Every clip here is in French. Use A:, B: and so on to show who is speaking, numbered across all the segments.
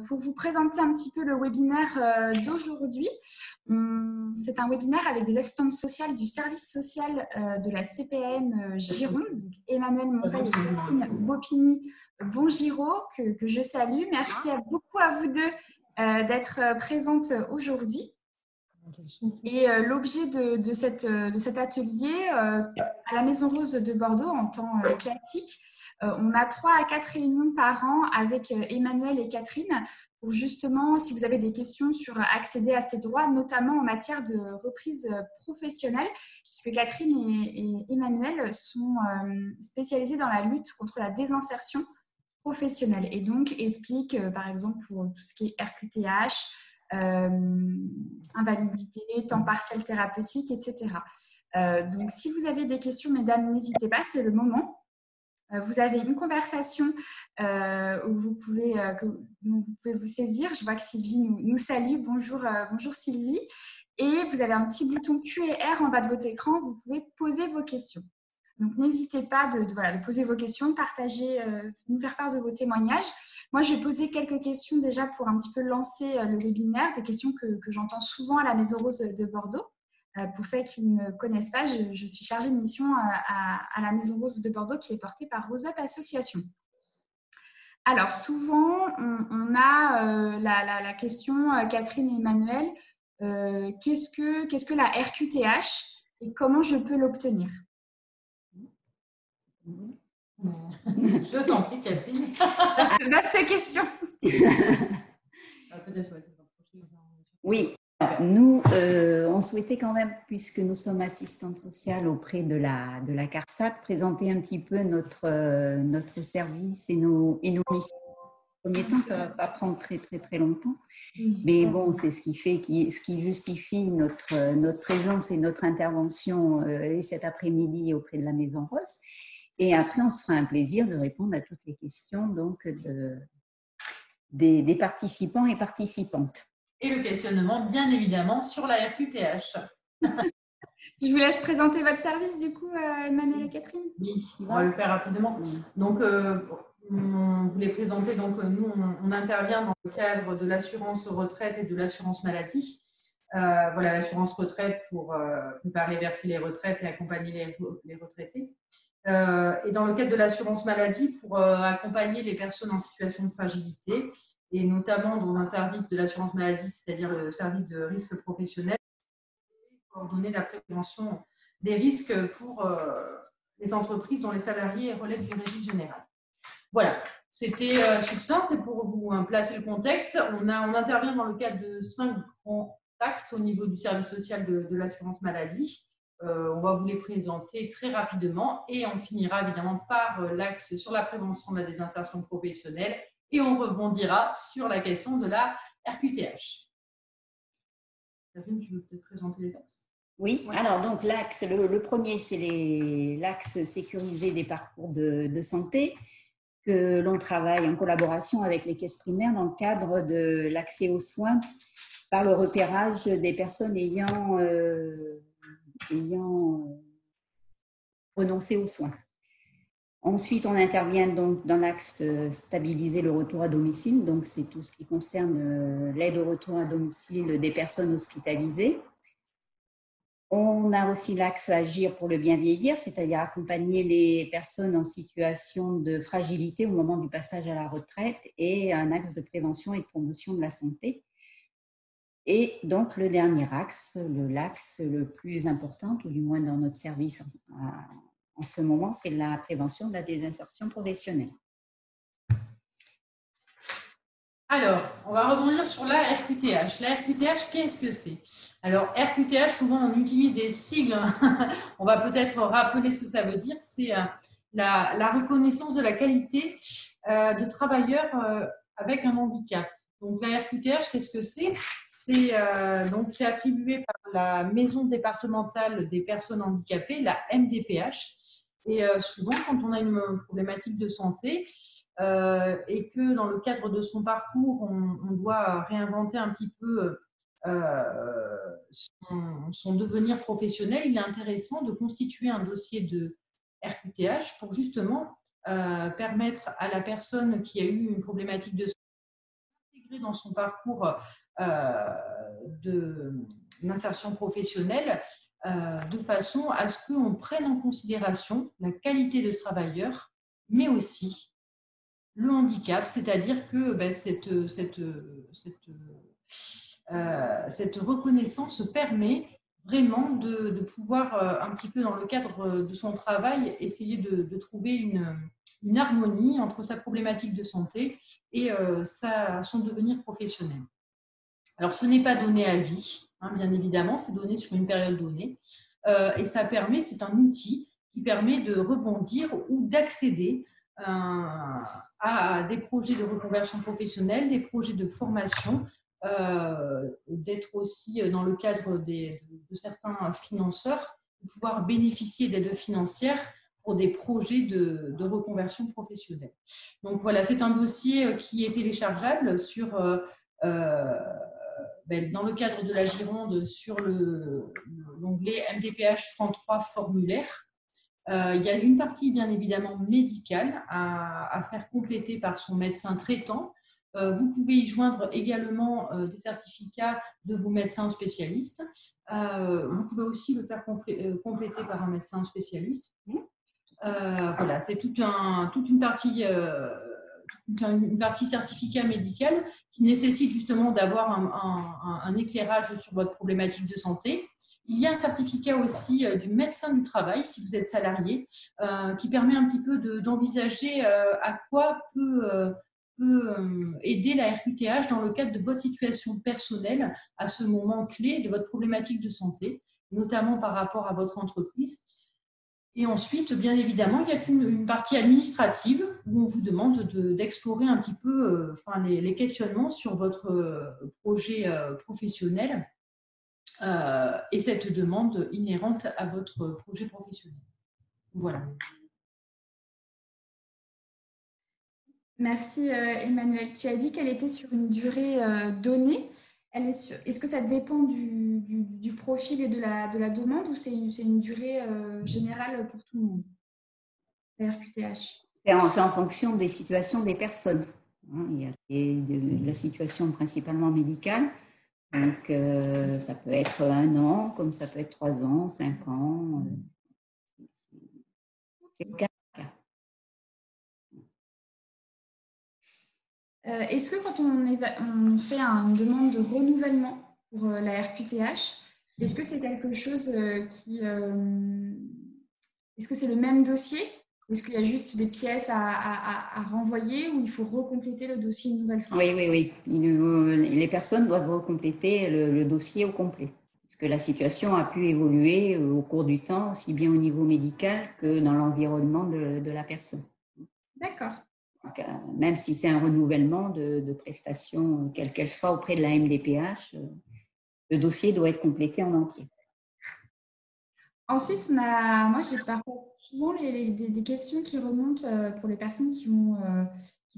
A: Pour vous présenter un petit peu le webinaire d'aujourd'hui. C'est un webinaire avec des assistantes sociales du service social de la CPAM Gironde, donc Emmanuelle Montaille et Catherine Bopigny Bongiro, que je salue. Merci beaucoup à vous deux d'être présentes aujourd'hui. Et l'objet de cet atelier à la Maison Rose de Bordeaux en temps classique, on a 3 à 4 réunions par an avec Emmanuelle et Catherine pour justement, si vous avez des questions sur accéder à ces droits, notamment en matière de reprise professionnelle, puisque Catherine et Emmanuelle sont spécialisées dans la lutte contre la désinsertion professionnelle et donc expliquent, par exemple, pour tout ce qui est RQTH, invalidité, temps partiel thérapeutique, etc. Donc, si vous avez des questions, mesdames, n'hésitez pas, c'est le moment. Vous avez une conversation où vous pouvez vous saisir. Je vois que Sylvie nous salue. Bonjour, bonjour Sylvie. Et vous avez un petit bouton Q&R en bas de votre écran. Vous pouvez poser vos questions. Donc, n'hésitez pas de poser vos questions, de partager, nous faire part de vos témoignages. Moi, je vais poser quelques questions déjà pour un petit peu lancer le webinaire, des questions que j'entends souvent à la Maison Rose de Bordeaux. Pour celles qui ne me connaissent pas, je suis chargée de mission à la Maison Rose de Bordeaux qui est portée par Rose Up Association. Alors, souvent, on a la question, Catherine et Emmanuelle, qu'est-ce que la RQTH et comment je peux l'obtenir?
B: Je t'en prie, Catherine.
A: Vaste question.
C: Oui, nous, on souhaitait quand même, puisque nous sommes assistantes sociales auprès de la CARSAT, présenter un petit peu notre service et nos missions. En premier temps, ça ne va pas prendre très longtemps, mais bon, c'est ce qui justifie notre présence et notre intervention cet après-midi auprès de la Maison Rose. Et après, on se fera un plaisir de répondre à toutes les questions donc, des participants et participantes.
B: Et le questionnement, bien évidemment, sur la RQTH.
A: Je vous laisse présenter votre service, du coup, Emmanuelle et Catherine.
B: Oui, on va le faire rapidement. Donc, on voulait présenter, donc, nous, on intervient dans le cadre de l'assurance retraite et de l'assurance maladie. Voilà, l'assurance retraite pour préparer, verser les retraites et accompagner les retraités. Et dans le cadre de l'assurance maladie pour accompagner les personnes en situation de fragilité et notamment dans un service de l'assurance maladie, c'est-à-dire le service de risque professionnel, coordonner la prévention des risques pour les entreprises dont les salariés relèvent du régime général. Voilà, c'était succinct, c'est pour vous placer le contexte. On intervient dans le cadre de 5 grands axes au niveau du service social de l'assurance maladie. On va vous les présenter très rapidement et on finira évidemment par l'axe sur la prévention de la désinsertion professionnelle et on rebondira sur la question de la RQTH. Catherine, tu veux peut-être présenter les axes?
C: Oui, alors donc l'axe, le premier, c'est l'axe sécurisé des parcours de santé que l'on travaille en collaboration avec les caisses primaires dans le cadre de l'accès aux soins par le repérage des personnes ayant renoncé aux soins. Ensuite, on intervient donc dans l'axe stabiliser le retour à domicile. Donc, c'est tout ce qui concerne l'aide au retour à domicile des personnes hospitalisées. On a aussi l'axe agir pour le bien vieillir, c'est-à-dire accompagner les personnes en situation de fragilité au moment du passage à la retraite et un axe de prévention et de promotion de la santé. Et donc, le dernier axe, l'axe le plus important, ou du moins dans notre service en ce moment, c'est la prévention de la désinsertion professionnelle.
B: Alors, on va rebondir sur la RQTH. La RQTH, qu'est-ce que c'est? Alors, RQTH, souvent on utilise des sigles. On va peut-être rappeler ce que ça veut dire. C'est la reconnaissance de la qualité de travailleurs avec un handicap. Donc, la RQTH, qu'est-ce que c'est? C'est attribué par la Maison départementale des personnes handicapées, la MDPH. Et souvent, quand on a une problématique de santé et que dans le cadre de son parcours, on doit réinventer un petit peu son devenir professionnel, il est intéressant de constituer un dossier de RQTH pour justement permettre à la personne qui a eu une problématique de santé intégrer dans son parcours d'insertion professionnelle de façon à ce qu'on prenne en considération la qualité de travailleur, mais aussi le handicap, c'est-à-dire que cette reconnaissance permet vraiment de pouvoir, un petit peu dans le cadre de son travail, essayer de trouver une harmonie entre sa problématique de santé et son devenir professionnel. Alors, ce n'est pas donné à vie, hein, bien évidemment, c'est donné sur une période donnée. Et ça permet, c'est un outil qui permet de rebondir ou d'accéder à des projets de reconversion professionnelle, des projets de formation, d'être aussi dans le cadre de certains financeurs, de pouvoir bénéficier d'aides financières pour des projets de reconversion professionnelle. Donc voilà, c'est un dossier qui est téléchargeable sur, dans le cadre de la Gironde sur l'onglet MDPH 33 formulaire. Il y a une partie bien évidemment médicale à faire compléter par son médecin traitant. Vous pouvez y joindre également des certificats de vos médecins spécialistes. Vous pouvez aussi le faire compléter par un médecin spécialiste. Voilà, c'est toute une partie certificat médical qui nécessite justement d'avoir un éclairage sur votre problématique de santé. Il y a un certificat aussi du médecin du travail, si vous êtes salarié, qui permet un petit peu d'envisager à quoi peut aider la RQTH dans le cadre de votre situation personnelle à ce moment clé de votre problématique de santé, notamment par rapport à votre entreprise. Et ensuite, bien évidemment, il y a une partie administrative où on vous demande d'explorer un petit peu les questionnements sur votre projet professionnel et cette demande inhérente à votre projet professionnel. Voilà.
A: Merci Emmanuelle. Tu as dit qu'elle était sur une durée donnée. Est-ce que ça dépend du profil et de la demande ou c'est une durée générale pour tout le monde, la RQTH?
C: C'est en fonction des situations des personnes. Il y a la situation principalement médicale. Donc, ça peut être 1 an, comme ça peut être 3 ans, 5 ans.
A: Est-ce que quand on fait une demande de renouvellement pour la RQTH, est-ce que c'est quelque chose est-ce que c'est le même dossier ou est-ce qu'il y a juste des pièces à renvoyer ou il faut recompléter le dossier une nouvelle fois?
C: Oui. Les personnes doivent recompléter le dossier au complet. Parce que la situation a pu évoluer au cours du temps, aussi bien au niveau médical que dans l'environnement de la personne.
A: D'accord.
C: Donc, même si c'est un renouvellement de prestations, quelle qu'elle soit auprès de la MDPH, le dossier doit être complété en entier.
A: Ensuite, moi j'ai parfois souvent des questions qui remontent pour les personnes qui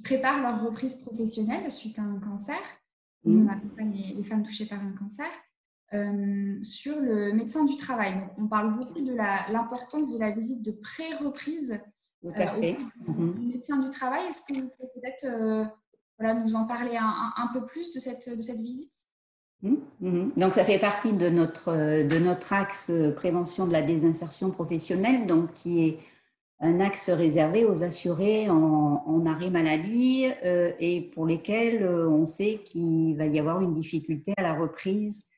A: préparent leur reprise professionnelle suite à un cancer. On accompagne les femmes touchées par un cancer. Sur le médecin du travail. Donc, on parle beaucoup de l'importance de la visite de pré-reprise
C: Tout à fait.
A: Du médecin du travail. Est-ce que vous pouvez peut-être nous en parler un peu plus de cette visite?
C: Donc, ça fait partie de notre axe prévention de la désinsertion professionnelle, donc qui est un axe réservé aux assurés en arrêt maladie et pour lesquels on sait qu'il va y avoir une difficulté à la reprise,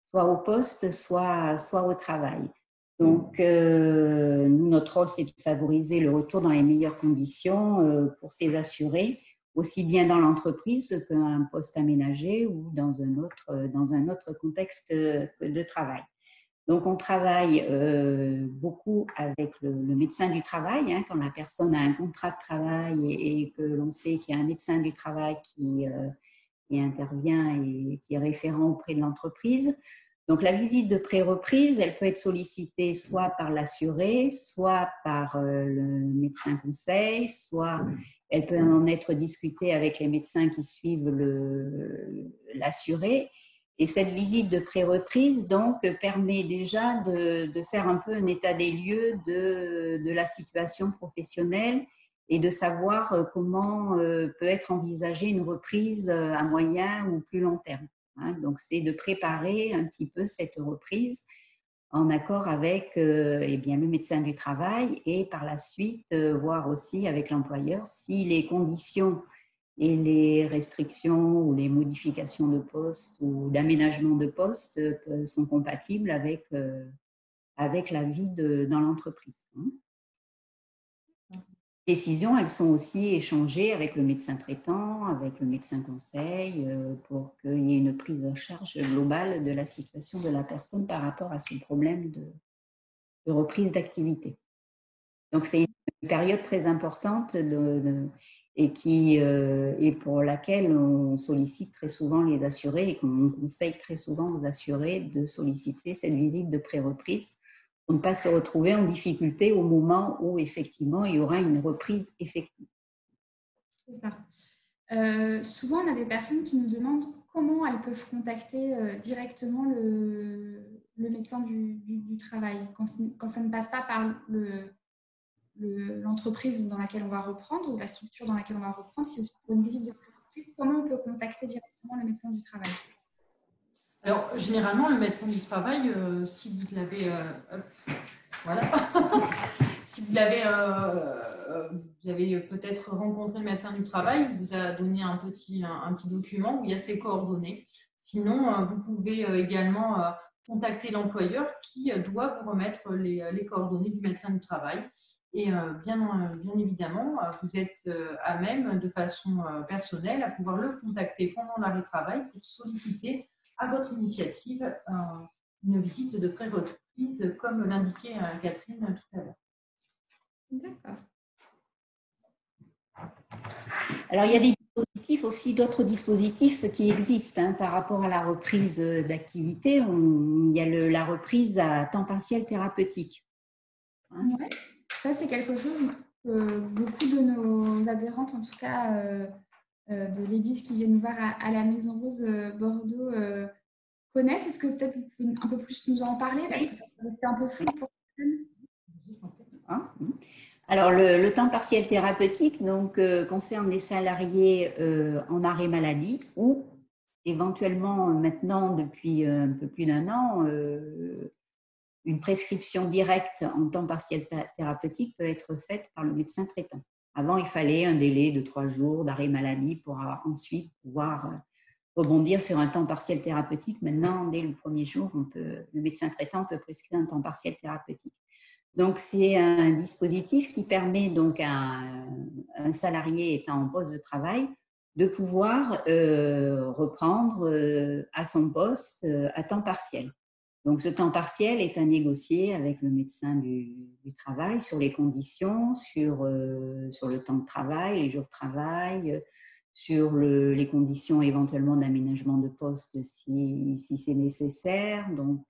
C: soit au poste, soit au travail. Donc, notre rôle, c'est de favoriser le retour dans les meilleures conditions pour ces assurés, aussi bien dans l'entreprise qu'un poste aménagé ou dans un autre contexte de travail. Donc, on travaille beaucoup avec le médecin du travail, quand la personne a un contrat de travail et que l'on sait qu'il y a un médecin du travail qui intervient et qui est référent auprès de l'entreprise. Donc, la visite de pré-reprise, elle peut être sollicitée soit par l'assuré, soit par le médecin conseil, soit elle peut en être discutée avec les médecins qui suivent l'assuré. Et cette visite de pré-reprise, donc, permet déjà de faire un peu un état des lieux de la situation professionnelle et de savoir comment peut être envisagée une reprise à moyen ou plus long terme. Hein. Donc, c'est de préparer un petit peu cette reprise en accord avec eh bien, le médecin du travail et par la suite voir aussi avec l'employeur si les conditions et les restrictions ou les modifications de poste ou d'aménagement de poste sont compatibles avec, avec la vie dans l'entreprise. Les décisions, elles sont aussi échangées avec le médecin traitant, avec le médecin conseil, pour qu'il y ait une prise en charge globale de la situation de la personne par rapport à son problème de reprise d'activité. Donc, c'est une période très importante et pour laquelle on sollicite très souvent les assurés et qu'on conseille très souvent aux assurés de solliciter cette visite de pré-reprise pour ne pas se retrouver en difficulté au moment où effectivement il y aura une reprise effective.
A: C'est ça. Souvent, on a des personnes qui nous demandent comment elles peuvent contacter directement le médecin du travail quand ça ne passe pas par l'entreprise dans laquelle on va reprendre ou la structure dans laquelle on va reprendre. Si pour une visite de pré-reprise, comment on peut contacter directement le médecin du travail?
B: Alors, généralement, le médecin du travail, si vous l'avez, voilà, si vous avez peut-être rencontré le médecin du travail, il vous a donné un petit document où il y a ses coordonnées. Sinon, vous pouvez également contacter l'employeur qui doit vous remettre les coordonnées du médecin du travail. Et bien évidemment, vous êtes à même, de façon personnelle, à pouvoir le contacter pendant l'arrêt de travail pour solliciter à votre initiative une visite de pré-reprise, comme l'indiquait Catherine tout à l'heure.
A: D'accord.
C: Alors, il y a des dispositifs aussi, d'autres dispositifs qui existent par rapport à la reprise d'activité. Il y a la reprise à temps partiel thérapeutique.
A: Ouais. Ça, c'est quelque chose que beaucoup de nos adhérentes, en tout cas de ladies qui viennent nous voir à la Maison Rose Bordeaux, connaissent. Est-ce que peut-être vous pouvez un peu plus nous en parler parce que ça peut rester un peu flou pour certaines.
C: Alors, le temps partiel thérapeutique donc, concerne les salariés en arrêt maladie ou éventuellement maintenant, depuis un peu plus d'un an, une prescription directe en temps partiel thérapeutique peut être faite par le médecin traitant. Avant, il fallait un délai de 3 jours d'arrêt maladie pour ensuite pouvoir rebondir sur un temps partiel thérapeutique. Maintenant, dès le premier jour, le médecin traitant peut prescrire un temps partiel thérapeutique. Donc, c'est un dispositif qui permet donc à un salarié étant en poste de travail de pouvoir reprendre à son poste à temps partiel. Donc, ce temps partiel est à négocier avec le médecin du travail sur les conditions, sur le temps de travail, les jours de travail, sur les conditions éventuellement d'aménagement de poste si c'est nécessaire. Donc,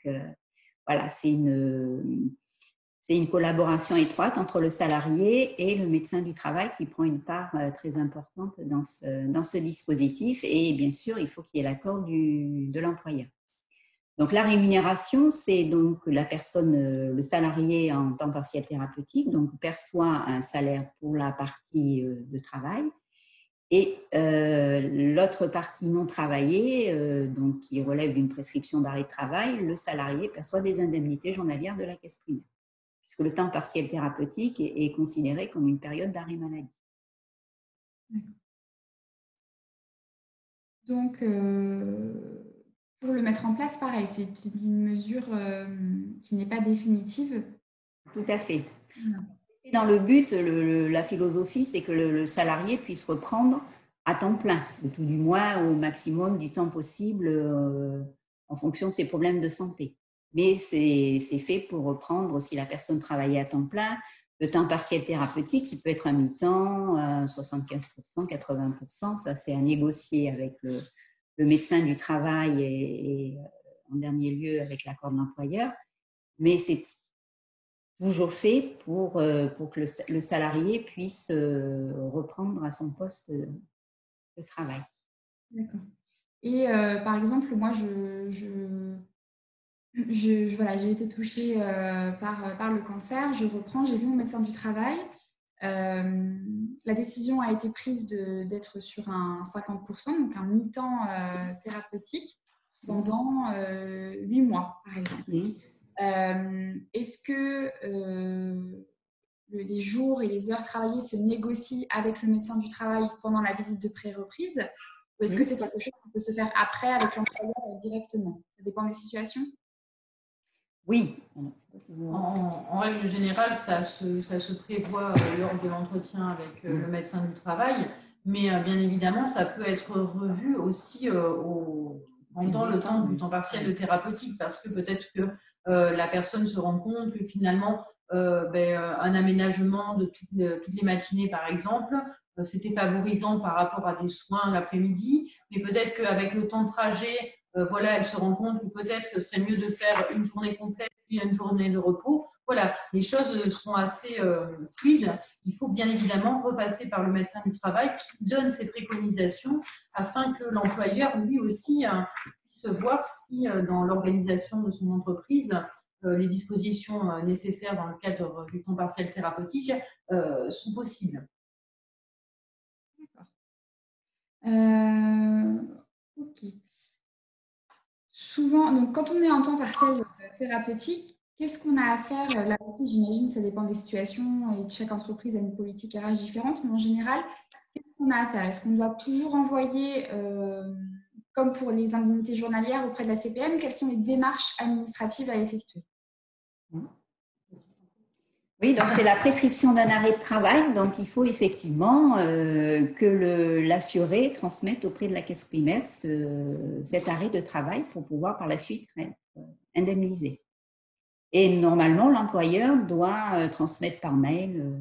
C: voilà, c'est une collaboration étroite entre le salarié et le médecin du travail qui prend une part très importante dans ce dispositif. Et bien sûr, il faut qu'il y ait l'accord de l'employeur. Donc, la rémunération, c'est donc la personne, le salarié en temps partiel thérapeutique, donc perçoit un salaire pour la partie de travail. Et l'autre partie non travaillée, donc qui relève d'une prescription d'arrêt de travail, le salarié perçoit des indemnités journalières de la caisse primaire, puisque le temps partiel thérapeutique est considéré comme une période d'arrêt maladie.
A: Donc, pour le mettre en place, pareil, c'est une mesure qui n'est pas définitive.
C: Tout à fait. Et dans le but, la philosophie, c'est que le salarié puisse reprendre à temps plein, ou tout du moins au maximum du temps possible en fonction de ses problèmes de santé. Mais c'est fait pour reprendre, si la personne travaillait à temps plein, le temps partiel thérapeutique, il peut être à mi-temps, 75%, 80%, ça c'est à négocier avec le médecin du travail et en dernier lieu avec l'accord de l'employeur. Mais c'est toujours fait pour que le salarié puisse reprendre à son poste de travail.
A: D'accord. Et par exemple, moi, voilà, j'ai été touchée par le cancer, je reprends, j'ai vu mon médecin du travail. La décision a été prise d'être sur un 50%, donc un mi-temps thérapeutique pendant 8 mois, par exemple. Est-ce que les jours et les heures travaillées se négocient avec le médecin du travail pendant la visite de pré-reprise, ou est-ce que c'est quelque chose qui peut se faire après avec l'employeur directement? Ça dépend des situations.
C: Oui.
B: En règle générale, ça se prévoit lors de l'entretien avec le médecin du travail, mais bien évidemment, ça peut être revu aussi pendant le temps du temps partiel thérapeutique, parce que peut-être que la personne se rend compte que finalement, un aménagement de toutes les matinées, par exemple, c'était favorisant par rapport à des soins l'après-midi, mais peut-être qu'avec le temps de trajet, elle se rend compte que peut-être ce serait mieux de faire une journée complète puis une journée de repos. Voilà, les choses sont assez fluides. Il faut bien évidemment repasser par le médecin du travail qui donne ses préconisations afin que l'employeur, lui aussi, puisse voir si dans l'organisation de son entreprise, les dispositions nécessaires dans le cadre du temps partiel thérapeutique sont possibles.
A: D'accord. Ok. Souvent, donc, quand on est en temps partiel thérapeutique, qu'est-ce qu'on a à faire? Là aussi, j'imagine, ça dépend des situations et chaque entreprise a une politique RH différente, mais en général, qu'est-ce qu'on a à faire? Est-ce qu'on doit toujours envoyer, comme pour les indemnités journalières auprès de la CPM, quelles sont les démarches administratives à effectuer?
C: Oui, donc c'est la prescription d'un arrêt de travail. Donc il faut effectivement que l'assuré transmette auprès de la caisse primaire cet arrêt de travail pour pouvoir par la suite indemniser. Et normalement, l'employeur doit transmettre par mail,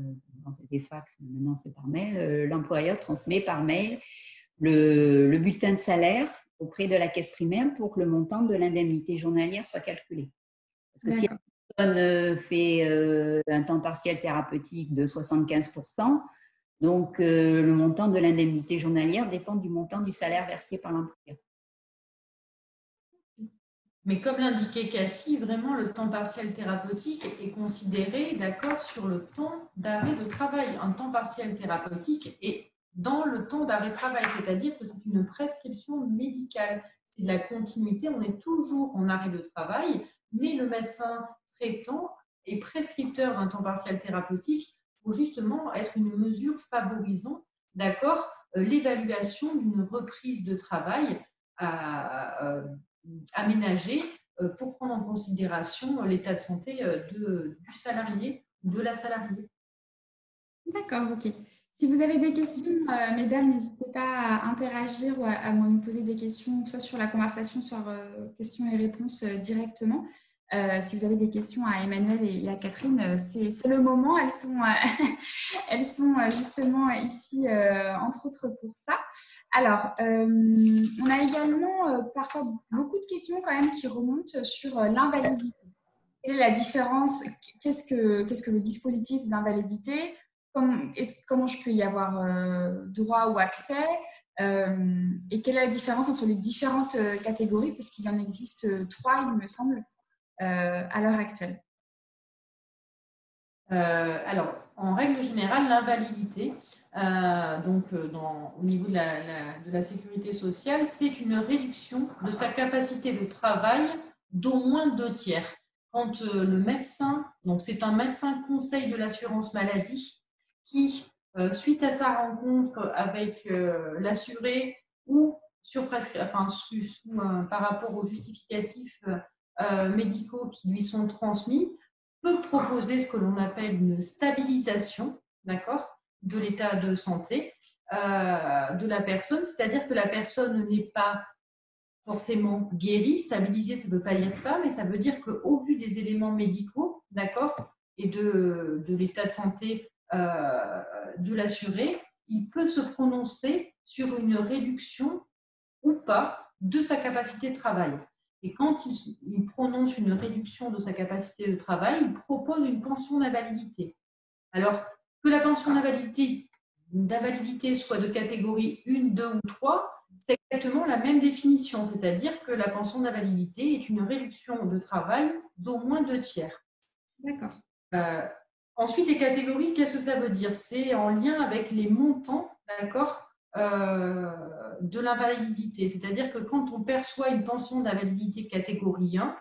C: c'était fax, mais maintenant c'est par mail, l'employeur transmet par mail le bulletin de salaire auprès de la caisse primaire pour que le montant de l'indemnité journalière soit calculé. Parce que si la personne fait un temps partiel thérapeutique de 75%, donc le montant de l'indemnité journalière dépend du montant du salaire versé par l'employeur.
B: Mais comme l'indiquait Cathy, vraiment le temps partiel thérapeutique est considéré, d'accord, sur le temps d'arrêt de travail. Un temps partiel thérapeutique est dans le temps d'arrêt de travail, c'est-à-dire que c'est une prescription médicale. C'est de la continuité, on est toujours en arrêt de travail, mais le médecin traitant et prescripteur d'un temps partiel thérapeutique pour justement être une mesure favorisant, d'accord, l'évaluation d'une reprise de travail aménagé pour prendre en considération l'état de santé du salarié ou de la salariée.
A: D'accord, ok. Si vous avez des questions, mesdames, n'hésitez pas à interagir ou à me poser des questions, soit sur la conversation, soit questions et réponses directement. Si vous avez des questions à Emmanuel et à Catherine, c'est le moment. Elles sont justement ici, entre autres, pour ça. Alors, on a également parfois beaucoup de questions quand même qui remontent sur l'invalidité. Quelle est la différence? Qu'est-ce que le dispositif d'invalidité? Comment je peux y avoir droit ou accès? Et quelle est la différence entre les différentes catégories? Parce qu'il y en existe 3, il me semble, à l'heure actuelle.
B: Alors, en règle générale, l'invalidité, au niveau de la sécurité sociale, c'est une réduction de sa capacité de travail d'au moins 2/3. Quand le médecin, donc c'est un médecin conseil de l'assurance maladie qui, suite à sa rencontre avec l'assuré ou par rapport aux justificatifs médicaux qui lui sont transmis, peut proposer ce que l'on appelle une stabilisation, d'accord, de l'état de santé de la personne, c'est-à-dire que la personne n'est pas forcément guérie. Stabilisée, ça ne veut pas dire ça, mais ça veut dire qu'au vu des éléments médicaux, d'accord, et de l'état de santé de l'assuré, il peut se prononcer sur une réduction ou pas de sa capacité de travail. Et quand il prononce une réduction de sa capacité de travail, il propose une pension d'invalidité. Alors, que la pension d'invalidité soit de catégorie 1, 2 ou 3, c'est exactement la même définition, c'est-à-dire que la pension d'invalidité est une réduction de travail d'au moins 2/3.
A: D'accord.
B: Ensuite, les catégories, qu'est-ce que ça veut dire? C'est en lien avec les montants, d'accord, de l'invalidité. C'est-à-dire que quand on perçoit une pension d'invalidité catégorie 1,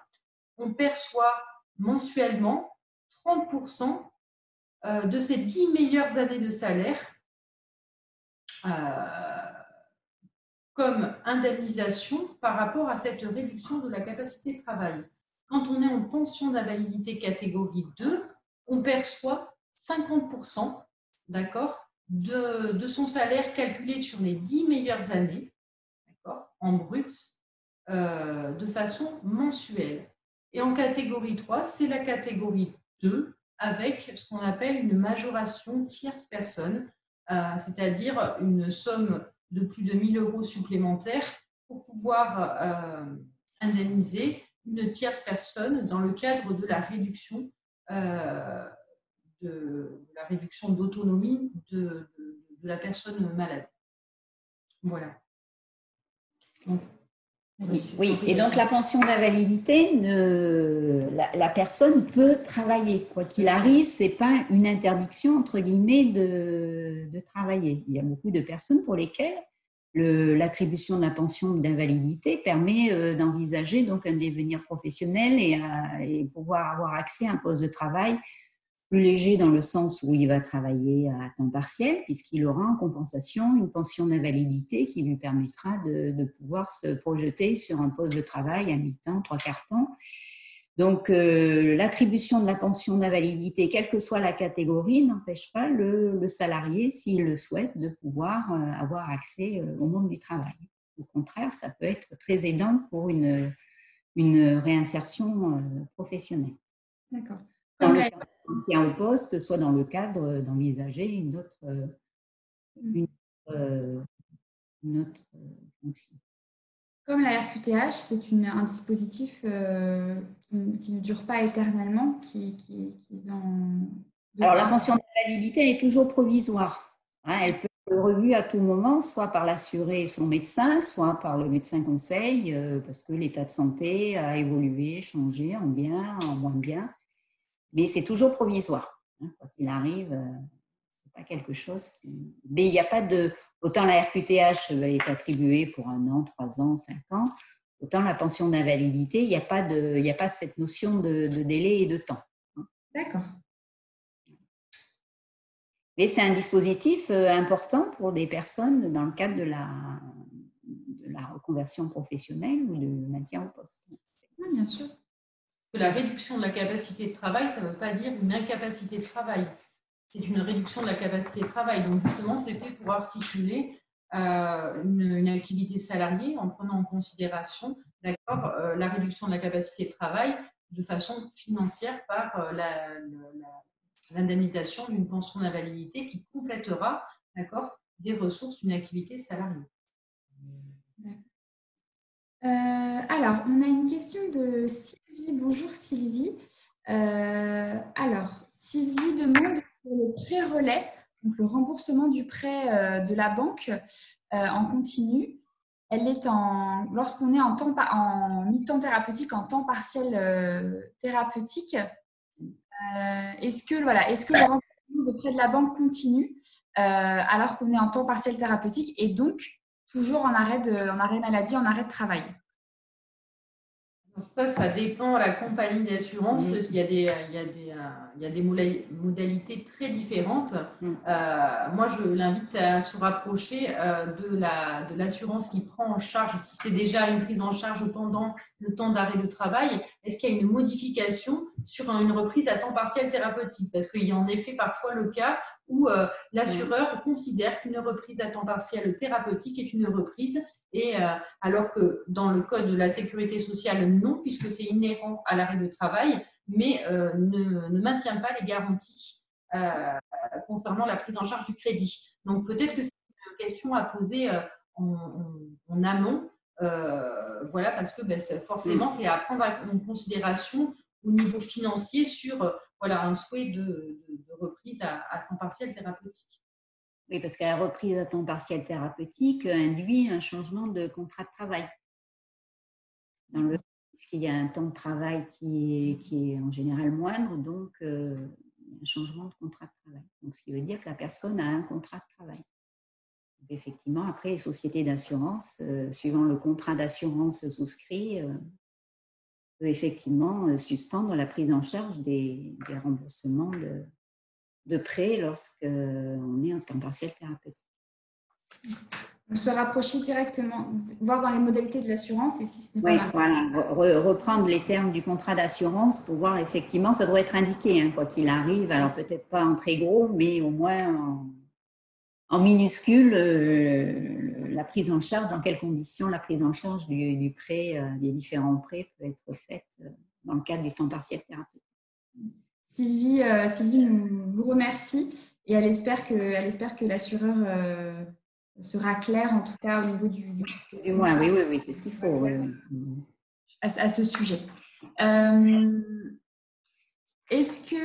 B: on perçoit mensuellement 30% de ses 10 meilleures années de salaire comme indemnisation par rapport à cette réduction de la capacité de travail. Quand on est en pension d'invalidité catégorie 2, on perçoit 50%, d'accord, de son salaire calculé sur les 10 meilleures années, d'accord, en brut, de façon mensuelle. Et en catégorie 3, c'est la catégorie 2 avec ce qu'on appelle une majoration tierce personne, c'est-à-dire une somme de plus de 1 000 € supplémentaires pour pouvoir indemniser une tierce personne dans le cadre de la réduction d'autonomie de la personne malade. Voilà. Donc,
C: oui, et donc la pension d'invalidité, la personne peut travailler. Quoi qu'il arrive, ce n'est pas une interdiction, entre guillemets, de travailler. Il y a beaucoup de personnes pour lesquelles l'attribution de la pension d'invalidité permet d'envisager donc un devenir professionnel et pouvoir avoir accès à un poste de travail plus léger dans le sens où il va travailler à temps partiel, puisqu'il aura en compensation une pension d'invalidité qui lui permettra de pouvoir se projeter sur un poste de travail à mi-temps, 3/4 temps. Donc, l'attribution de la pension d'invalidité, quelle que soit la catégorie, n'empêche pas le salarié, s'il le souhaite, de pouvoir avoir accès au monde du travail. Au contraire, ça peut être très aidant pour une réinsertion professionnelle.
A: D'accord.
C: Dans le cadre d'ancien au poste, soit dans le cadre d'envisager une autre fonction.
A: Comme la RQTH, c'est un dispositif qui ne dure pas éternellement, qui est dans…
C: Alors, la pension d'invalidité est toujours provisoire. Elle peut être revue à tout moment, soit par l'assuré et son médecin, soit par le médecin conseil, parce que l'état de santé a évolué, changé, en bien, en moins bien. Mais c'est toujours provisoire. Quoi qu'il arrive, c'est pas quelque chose qui… Mais il n'y a pas de… Autant la RQTH est attribuée pour 1 an, 3 ans, 5 ans, autant la pension d'invalidité, il n'y a pas cette notion de délai et de temps.
A: D'accord.
C: Mais c'est un dispositif important pour des personnes dans le cadre de la reconversion professionnelle ou de maintien au poste.
A: Oui, bien sûr.
B: La réduction de la capacité de travail, ça ne veut pas dire une incapacité de travail. C'est une réduction de la capacité de travail. Donc, justement, c'est fait pour articuler une activité salariée en prenant en considération la réduction de la capacité de travail de façon financière par l'indemnisation d'une pension d'invalidité qui complétera des ressources d'une activité salariée.
A: Alors, on a une question de Sylvie. Bonjour Sylvie. Alors, Sylvie demande pour le prêt relais, donc le remboursement du prêt de la banque en continu. Lorsqu'on est en mi-temps thérapeutique, en temps partiel thérapeutique, est-ce que le remboursement de prêt de la banque continue alors qu'on est en temps partiel thérapeutique et donc toujours en arrêt maladie, en arrêt de travail?
B: Ça dépend de la compagnie d'assurance. Il y a des modalités très différentes. Moi, je l'invite à se rapprocher de l'assurance qui prend en charge, si c'est déjà une prise en charge pendant le temps d'arrêt de travail, est-ce qu'il y a une modification sur une reprise à temps partiel thérapeutique? Parce qu'il y a en effet parfois le cas où l'assureur considère qu'une reprise à temps partiel thérapeutique est une reprise. Et alors que dans le code de la sécurité sociale, non, puisque c'est inhérent à l'arrêt de travail, mais ne maintient pas les garanties concernant la prise en charge du crédit. Donc peut-être que c'est une question à poser en amont, voilà, parce que forcément, c'est à prendre en considération au niveau financier sur un souhait de reprise à temps partiel thérapeutique.
C: Oui, parce que la reprise à temps partiel thérapeutique induit un changement de contrat de travail. Puisqu'il y a un temps de travail qui est en général moindre, donc un changement de contrat de travail. Donc, ce qui veut dire que la personne a un contrat de travail. Donc, effectivement, après, les sociétés d'assurance, suivant le contrat d'assurance souscrit, peut effectivement suspendre la prise en charge des remboursements de prêts lorsqu'on est en temps partiel thérapeutique.
A: Se rapprocher directement, voir dans les modalités de l'assurance et si ce n'est pas marqué.
C: Voilà, reprendre les termes du contrat d'assurance pour voir effectivement, ça doit être indiqué, quoi qu'il arrive, alors peut-être pas en très gros, mais au moins en minuscule, la prise en charge, dans quelles conditions la prise en charge du prêt, des différents prêts peut être faite dans le cadre du temps partiel thérapeutique.
A: Sylvie vous remercie et elle espère que l'assureur sera clair, en tout cas au niveau du
C: moins, oui, c'est ce qu'il faut. Oui.
A: À ce sujet. Est-ce que,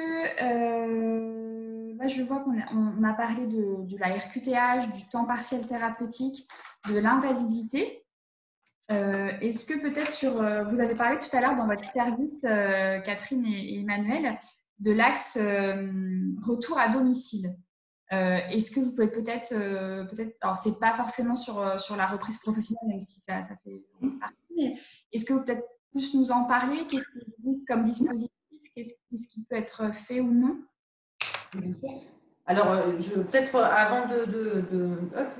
A: là je vois qu'on a parlé de la RQTH, du temps partiel thérapeutique, de l'invalidité. Est-ce que peut-être vous avez parlé tout à l'heure dans votre service, Catherine et Emmanuel, de l'axe retour à domicile. Est-ce que vous pouvez peut-être, alors c'est pas forcément sur la reprise professionnelle, même si ça fait partie, mais est-ce que vous peut-être plus nous en parler? Qu'est-ce qui existe comme dispositif? Qu'est-ce qui peut être fait ou non?
B: Alors, peut-être avant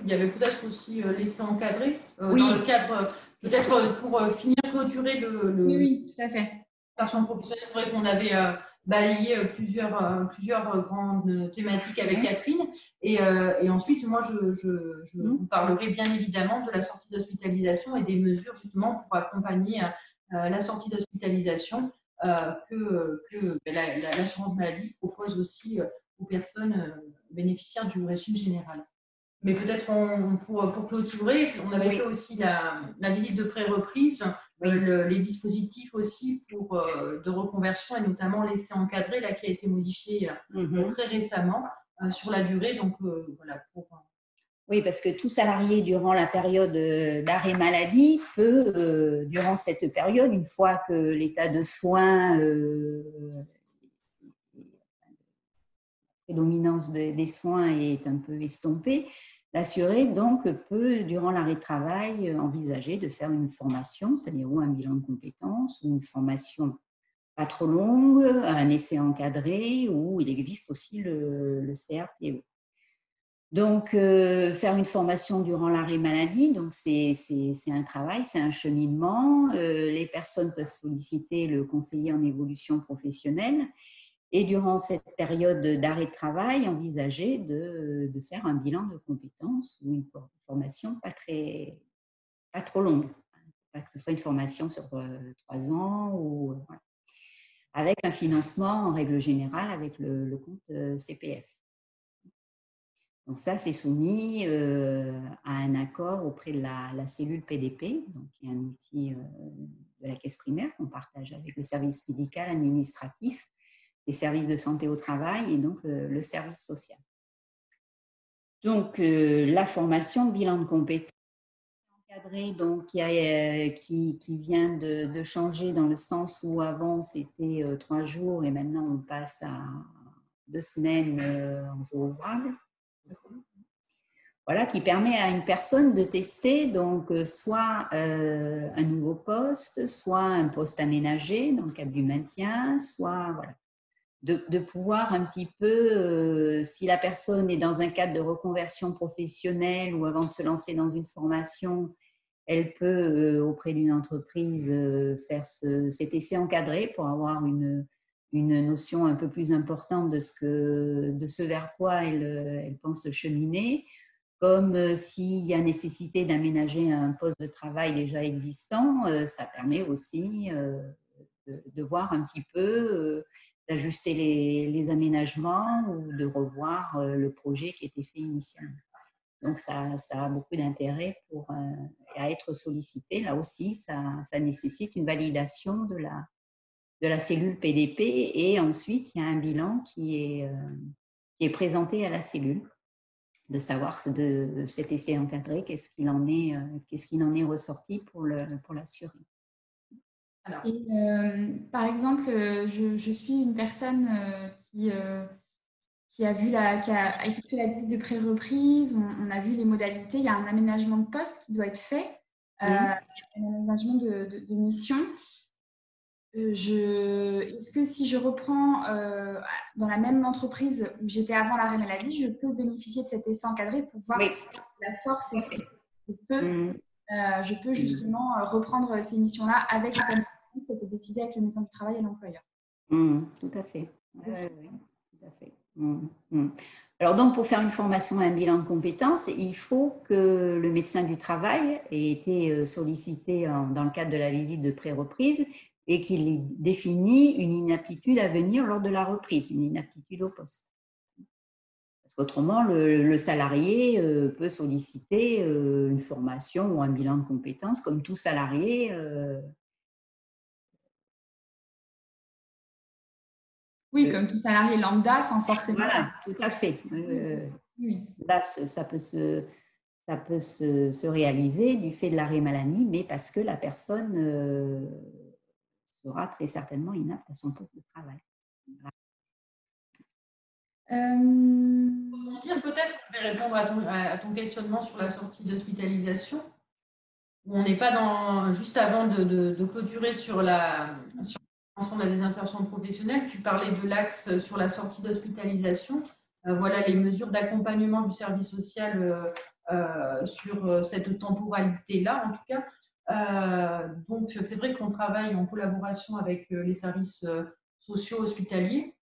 B: il y avait peut-être aussi laisser encadrer dans le cadre, peut-être pour finir clôturer
A: Oui, tout à fait.
B: L'insertion professionnelle. C'est vrai qu'on avait balayé plusieurs grandes thématiques avec Catherine. Et ensuite, moi, je vous parlerai bien évidemment de la sortie d'hospitalisation et des mesures justement pour accompagner la sortie d'hospitalisation que l'assurance maladie propose aussi aux personnes bénéficiaires du régime général. Mais peut-être pour clôturer, on avait fait aussi la visite de pré-reprise, les dispositifs aussi de reconversion et notamment l'essai encadré là, qui a été modifié très récemment sur la durée. Donc, voilà,
C: Oui, parce que tout salarié durant la période d'arrêt maladie peut, durant cette période, une fois que l'état de soins, la prédominance des soins est un peu estompée, l'assuré donc peut, durant l'arrêt de travail, envisager de faire une formation, c'est-à-dire ou un bilan de compétences, ou une formation pas trop longue, un essai encadré, ou il existe aussi le CRPE. Donc, faire une formation durant l'arrêt maladie, donc c'est un travail, c'est un cheminement. Les personnes peuvent solliciter le conseiller en évolution professionnelle et durant cette période d'arrêt de travail, envisager de faire un bilan de compétences ou une formation pas trop longue. Pas que ce soit une formation sur 3 ans ou voilà. Avec un financement en règle générale avec le compte CPF. Donc ça, c'est soumis à un accord auprès de la cellule PDP, donc qui est un outil de la caisse primaire qu'on partage avec le service médical administratif, les services de santé au travail et donc le service social. Donc la formation, bilan de compétences encadré, donc qui vient de changer dans le sens où avant c'était 3 jours et maintenant on passe à 2 semaines en jour ouvrable. Voilà, qui permet à une personne de tester donc soit un nouveau poste, soit un poste aménagé dans le cadre du maintien, soit voilà, de pouvoir un petit peu, si la personne est dans un cadre de reconversion professionnelle ou avant de se lancer dans une formation, elle peut auprès d'une entreprise faire cet essai encadré pour avoir une notion un peu plus importante de ce vers quoi elle pense cheminer. Comme s'il y a nécessité d'aménager un poste de travail déjà existant, ça permet aussi de voir un petit peu, d'ajuster les aménagements ou de revoir le projet qui était fait initialement. Donc, ça a beaucoup d'intérêt à être sollicité. Là aussi, ça nécessite une validation de la cellule PDP et ensuite, il y a un bilan qui est présenté à la cellule, de savoir de cet essai encadré, qu'est-ce qu'il en est ressorti pour l'assurer.
B: Alors,
A: Et par exemple, je suis une personne qui a qui a effectué la visite de pré-reprise. On a vu les modalités. Il y a un aménagement de poste qui doit être fait, un aménagement de mission. Est-ce que si je reprends dans la même entreprise où j'étais avant l'arrêt maladie, je peux bénéficier de cet essai encadré pour voir
C: Oui.
A: si la force est si
C: Mm.
A: je peux justement reprendre ces missions-là avec cet aménagement qui a été décidé avec le médecin du travail et l'employeur.
C: Tout à fait. Oui, tout à fait. Alors donc, pour faire une formation à un bilan de compétences, il faut que le médecin du travail ait été sollicité dans le cadre de la visite de pré-reprise et qu'il ait défini une inaptitude à venir lors de la reprise, une inaptitude au poste. Parce qu'autrement, le salarié peut solliciter une formation ou un bilan de compétences comme tout salarié.
A: Oui, comme tout salarié lambda, sans forcément.
C: Voilà, tout à fait.
A: Oui.
C: Là, ça peut se réaliser du fait de l'arrêt maladie, mais parce que la personne sera très certainement inapte à son poste de travail.
B: peut-être, je vais répondre à ton questionnement sur la sortie d'hospitalisation. On n'est pas juste avant de clôturer sur la prévention de la désinsertion professionnelle. Tu parlais de l'axe sur la sortie d'hospitalisation. Voilà les mesures d'accompagnement du service social sur cette temporalité-là, en tout cas. Donc, c'est vrai qu'on travaille en collaboration avec les services sociaux hospitaliers.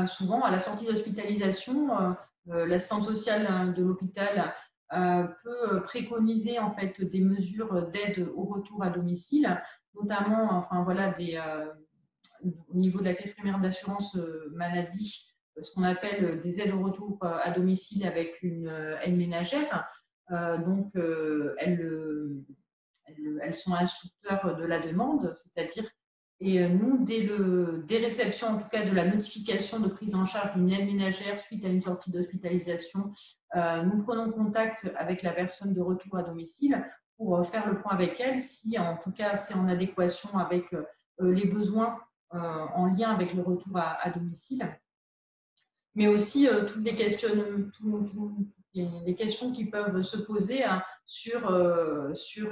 B: Souvent, à la sortie d'hospitalisation, l'assistante sociale de l'hôpital peut préconiser en fait des mesures d'aide au retour à domicile, notamment, enfin voilà, au niveau de la caisse primaire d'assurance maladie, ce qu'on appelle des aides au retour à domicile avec une aide ménagère. Donc, elles sont instructeurs de la demande, c'est-à-dire et nous, dès réception, en tout cas, de la notification de prise en charge d'une aide ménagère suite à une sortie d'hospitalisation, nous prenons contact avec la personne de retour à domicile pour faire le point avec elle, si en tout cas c'est en adéquation avec les besoins en lien avec le retour à domicile. Mais aussi toutes les questions qui peuvent se poser sur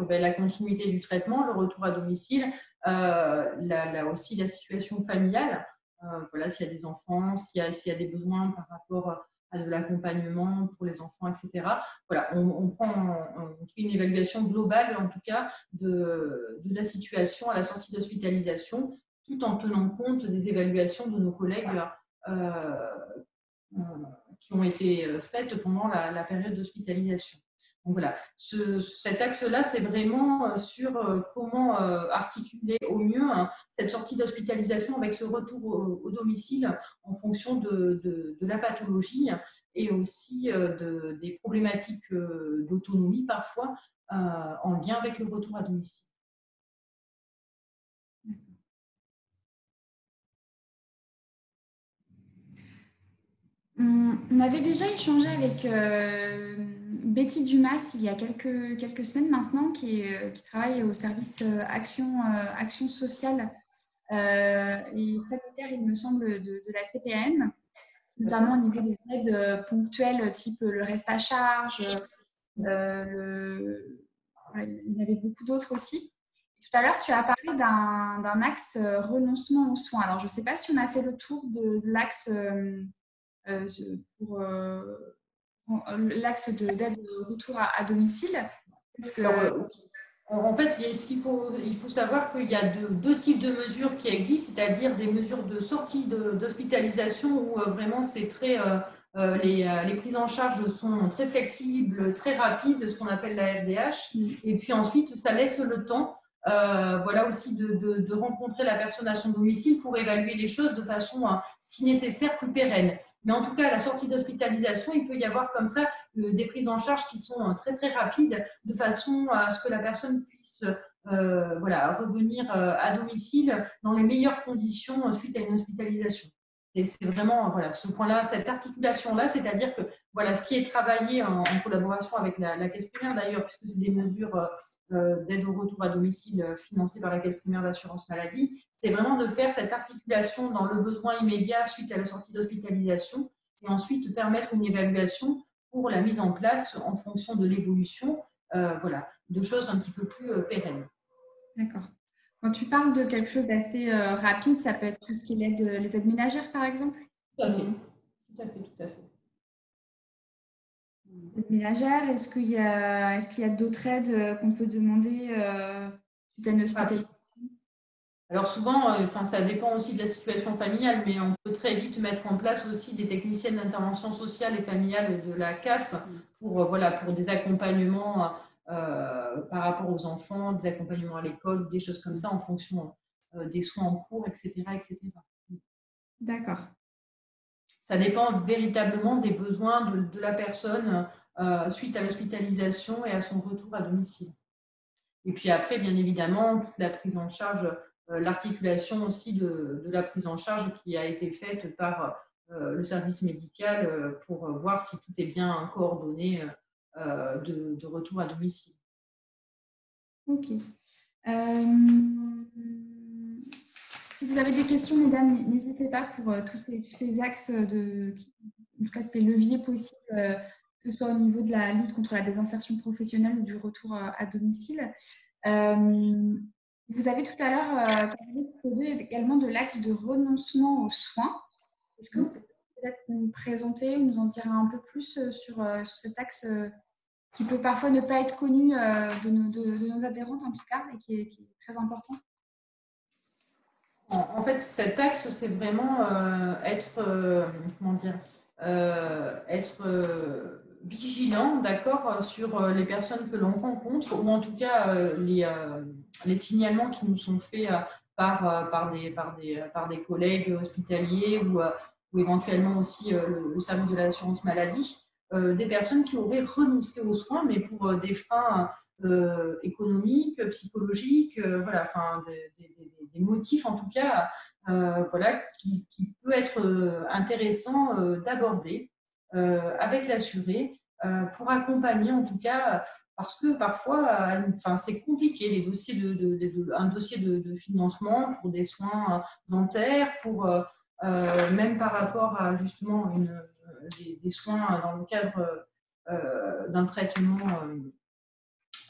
B: la continuité du traitement, le retour à domicile, aussi la situation familiale, voilà, s'il y a des enfants, s'il y a des besoins par rapport à de l'accompagnement pour les enfants, etc. Voilà, on fait une évaluation globale, en tout cas, de la situation à la sortie d'hospitalisation, tout en tenant compte des évaluations de nos collègues qui ont été faites pendant la période d'hospitalisation. Donc voilà, cet axe-là, c'est vraiment sur comment articuler au mieux cette sortie d'hospitalisation avec ce retour au domicile en fonction de la pathologie et aussi des problématiques d'autonomie parfois en lien avec le retour à domicile.
A: On avait déjà échangé avec Betty Dumas il y a quelques semaines maintenant, qui travaille au service action sociale et sanitaire, il me semble, de la CPN, notamment au niveau des aides ponctuelles type le reste à charge. Voilà, il y en avait beaucoup d'autres aussi. Tout à l'heure, tu as parlé d'un axe renoncement aux soins. Alors, je ne sais pas si on a fait le tour de l'axe pour l'axe d'aide au retour à domicile.
B: En fait, il faut savoir qu'il y a deux types de mesures qui existent, c'est-à-dire des mesures de sortie d'hospitalisation où vraiment c'est très les prises en charge sont très flexibles, très rapides, ce qu'on appelle la FDH. Et puis ensuite, ça laisse le temps, voilà aussi de rencontrer la personne à son domicile pour évaluer les choses de façon, si nécessaire, plus pérenne. Mais en tout cas, à la sortie d'hospitalisation, il peut y avoir comme ça des prises en charge qui sont très très rapides, de façon à ce que la personne puisse revenir à domicile dans les meilleures conditions suite à une hospitalisation. C'est vraiment ce point-là, cette articulation-là, c'est-à-dire que ce qui est travaillé en collaboration avec la caisse primaire d'ailleurs, puisque c'est des mesures d'aide au retour à domicile financée par la Caisse primaire d'assurance maladie, c'est vraiment de faire cette articulation dans le besoin immédiat suite à la sortie d'hospitalisation et ensuite de permettre une évaluation pour la mise en place en fonction de l'évolution voilà, de choses un petit peu plus pérennes.
A: D'accord. Quand tu parles de quelque chose d'assez rapide, ça peut être tout ce qui est les aides ménagères, par exemple?
B: Tout à fait, tout à fait, tout à fait.
A: Aides ménagères, est-ce qu'il y a d'autres aides qu'on peut demander suite à une hospitalisation?
B: Alors souvent, ça dépend aussi de la situation familiale, mais on peut très vite mettre en place aussi des techniciennes d'intervention sociale et familiale de la CAF pour, voilà, pour des accompagnements par rapport aux enfants, des accompagnements à l'école, des choses comme ça en fonction des soins en cours, etc. etc.
A: D'accord.
B: Ça dépend véritablement des besoins de la personne suite à l'hospitalisation et à son retour à domicile. Et puis après, bien évidemment, toute la prise en charge, l'articulation aussi de la prise en charge qui a été faite par le service médical pour voir si tout est bien coordonné de retour à domicile.
A: Ok. Si vous avez des questions, mesdames, n'hésitez pas pour tous ces axes en tout cas ces leviers possibles, que ce soit au niveau de la lutte contre la désinsertion professionnelle ou du retour à domicile. Vous avez tout à l'heure parlé également de l'axe de renoncement aux soins. Est-ce que vous pouvez peut-être nous présenter ou nous en dire un peu plus sur cet axe qui peut parfois ne pas être connu de nos adhérentes en tout cas et qui est très important?
B: En fait, cet axe, c'est vraiment être vigilant, d'accord, sur les personnes que l'on rencontre, ou en tout cas les signalements qui nous sont faits par des collègues hospitaliers ou éventuellement aussi le service de l'assurance maladie, des personnes qui auraient renoncé aux soins, mais pour des freins économiques, psychologiques, voilà, enfin des motifs en tout cas, voilà, qui peut être intéressant d'aborder avec l'assuré pour accompagner en tout cas, parce que parfois, c'est compliqué les dossiers un dossier de financement pour des soins dentaires, pour même par rapport à justement des soins dans le cadre d'un traitement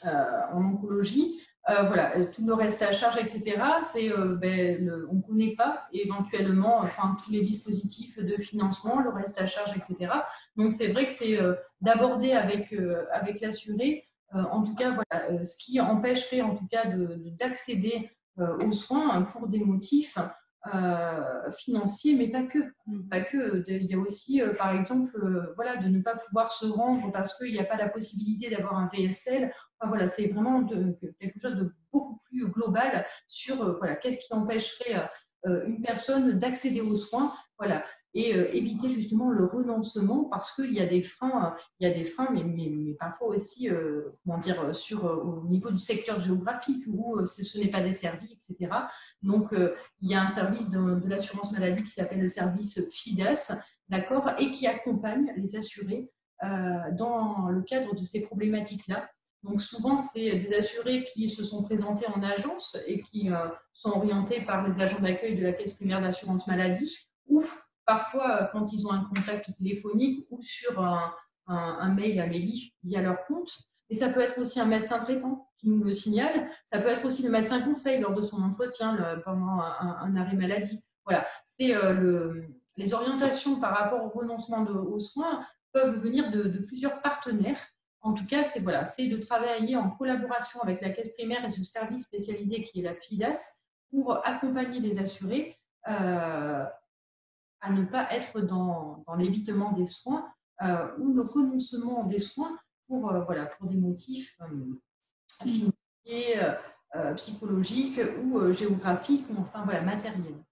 B: en oncologie. Voilà, tout le reste à charge, etc. On ne connaît pas éventuellement tous les dispositifs de financement, le reste à charge, etc. Donc c'est vrai que c'est d'aborder avec l'assuré, en tout cas, voilà, ce qui empêcherait en tout cas d'accéder aux soins pour des motifs financiers, mais pas que. Pas que. Il y a aussi, par exemple, voilà, de ne pas pouvoir se rendre parce qu'il n'y a pas la possibilité d'avoir un VSL. Enfin, voilà, c'est vraiment quelque chose de beaucoup plus global sur voilà, qu'est-ce qui empêcherait une personne d'accéder aux soins, voilà, et éviter justement le renoncement parce qu'il y a des freins, mais parfois aussi au niveau du secteur géographique où ce n'est pas desservi, etc. Donc, il y a un service de l'assurance maladie qui s'appelle le service FIDAS, d'accord, et qui accompagne les assurés dans le cadre de ces problématiques-là. Donc souvent, c'est des assurés qui se sont présentés en agence et qui sont orientés par les agents d'accueil de la Caisse primaire d'assurance maladie ou parfois quand ils ont un contact téléphonique ou sur un mail à Mélie via leur compte. Et ça peut être aussi un médecin traitant qui nous le signale. Ça peut être aussi le médecin conseil lors de son entretien pendant un arrêt maladie. Voilà, c'est les orientations par rapport au renoncement aux soins peuvent venir de plusieurs partenaires. En tout cas, c'est de travailler en collaboration avec la Caisse primaire et ce service spécialisé qui est la FIDAS pour accompagner les assurés à ne pas être dans l'évitement des soins ou le renoncement des soins pour des motifs financiers, psychologiques ou géographiques ou matériels.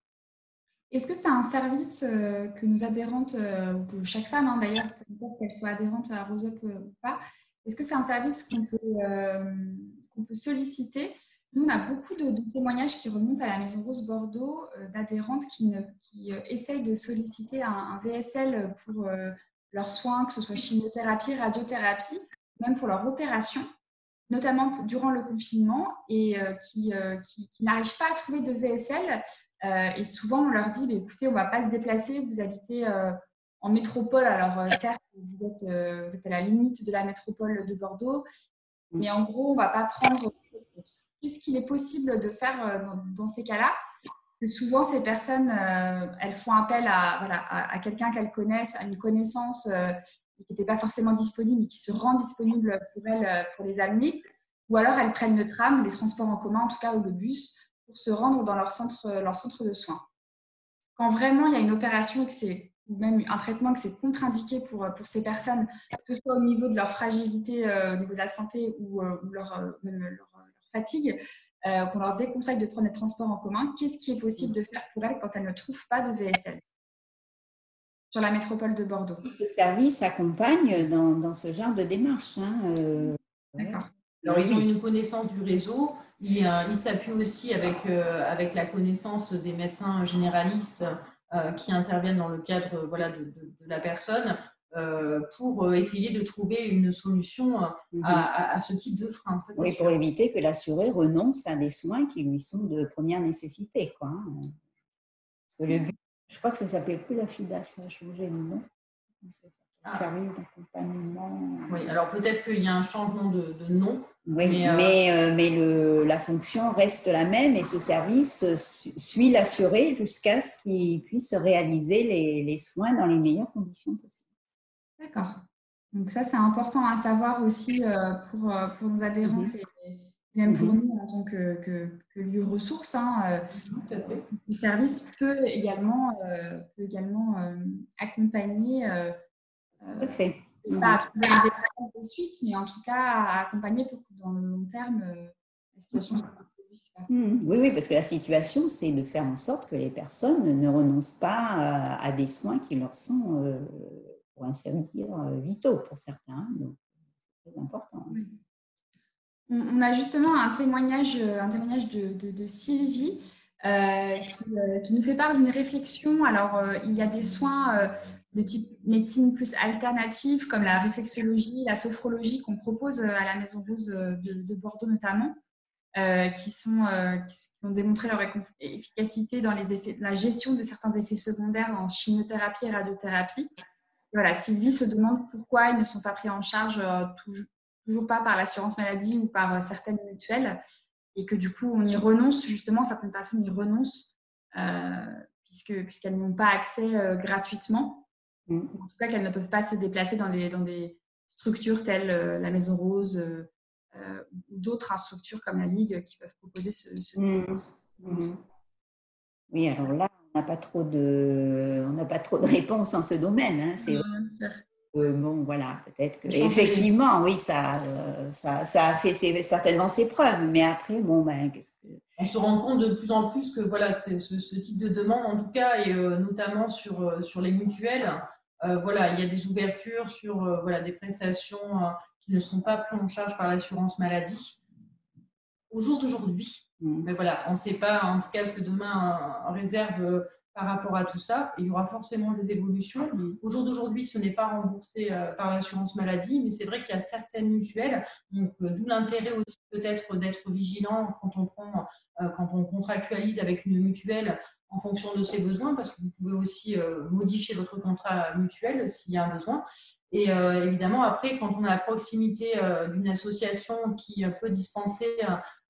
A: Est-ce que c'est un service que nos adhérentes, ou que chaque femme d'ailleurs, peu importe qu'elle soit adhérente à Rose Up ou pas, est-ce que c'est un service qu'on peut solliciter? Nous, on a beaucoup de témoignages qui remontent à la Maison Rose Bordeaux d'adhérentes qui essayent de solliciter un VSL pour leurs soins, que ce soit chimiothérapie, radiothérapie, même pour leur opération. notamment durant le confinement, et qui n'arrivent pas à trouver de VSL. Et souvent, on leur dit, écoutez, on ne va pas se déplacer, vous habitez en métropole. Alors, certes, vous êtes à la limite de la métropole de Bordeaux, mais en gros, on ne va pas prendre cette course. Qu'est-ce qu'il est possible de faire dans ces cas-là? Que souvent, ces personnes, elles font appel à quelqu'un qu'elles connaissent, à une connaissance qui n'était pas forcément disponible, mais qui se rend disponible pour elles, pour les amener. Ou alors, elles prennent le tram, les transports en commun, en tout cas, ou le bus, pour se rendre dans leur centre de soins. Quand vraiment, il y a une opération ou même un traitement que c'est contre-indiqué pour ces personnes, que ce soit au niveau de leur fragilité, au niveau de la santé ou même leur fatigue, qu'on leur déconseille de prendre les transports en commun, qu'est-ce qui est possible de faire pour elles quand elles ne trouvent pas de VSL sur la métropole de Bordeaux?
C: Ce service accompagne dans ce genre de démarche.
A: D'accord.
B: Alors, ils ont une connaissance du réseau. Ils s'appuient aussi avec la connaissance des médecins généralistes qui interviennent dans le cadre de la personne pour essayer de trouver une solution à ce type de frein. Ça,
C: oui, pour éviter que l'assuré renonce à des soins qui lui sont de première nécessité. Parce que le but, je crois que ça ne s'appelait plus la FIDA, ça a changé de nom. Service d'accompagnement.
B: Oui, alors peut-être qu'il y a un changement de nom.
C: Oui, mais la fonction reste la même et ce service suit l'assuré jusqu'à ce qu'il puisse réaliser les soins dans les meilleures conditions possibles.
A: D'accord. Donc ça, c'est important à savoir aussi pour nos adhérentes et même pour nous en tant que lieu ressource. Le service peut également accompagner, pas à trouver un développement de suite, mais en tout cas à accompagner pour que dans le long terme, la situation soit plus.
C: Oui, parce que la situation, c'est de faire en sorte que les personnes ne renoncent pas à des soins qui leur sont, pour ainsi dire, vitaux pour certains. Donc, c'est très important.
A: Oui. On a justement un témoignage de Sylvie qui nous fait part d'une réflexion. Alors, il y a des soins de type médecine plus alternative, comme la réflexologie, la sophrologie qu'on propose à la Maison Rose de Bordeaux notamment, qui ont démontré leur efficacité dans la gestion de certains effets secondaires en chimiothérapie et radiothérapie. Et voilà, Sylvie se demande pourquoi ils ne sont pas pris en charge toujours pas par l'assurance maladie ou par certaines mutuelles, et que du coup, on y renonce, justement, certaines personnes y renoncent puisqu'elles n'ont pas accès gratuitement. En tout cas, qu'elles ne peuvent pas se déplacer dans des structures telles la Maison Rose ou d'autres structures comme la Ligue qui peuvent proposer ce type de...
C: Oui, alors là, on n'a pas trop de réponses en ce domaine. C'est bon, voilà, peut-être que effectivement, oui, ça a fait certainement ses preuves, mais après, qu'est-ce que...
B: On se rend compte de plus en plus que voilà, ce type de demande, en tout cas, et notamment sur les mutuelles, voilà, il y a des ouvertures sur des prestations qui ne sont pas prises en charge par l'assurance maladie au jour d'aujourd'hui. Mais voilà, on ne sait pas en tout cas ce que demain réserve par rapport à tout ça. Il y aura forcément des évolutions. Au jour d'aujourd'hui, ce n'est pas remboursé par l'assurance maladie, mais c'est vrai qu'il y a certaines mutuelles, donc d'où l'intérêt aussi peut-être d'être vigilant quand on contractualise avec une mutuelle en fonction de ses besoins, parce que vous pouvez aussi modifier votre contrat mutuel s'il y a un besoin. Et évidemment, après, quand on est à proximité d'une association qui peut dispenser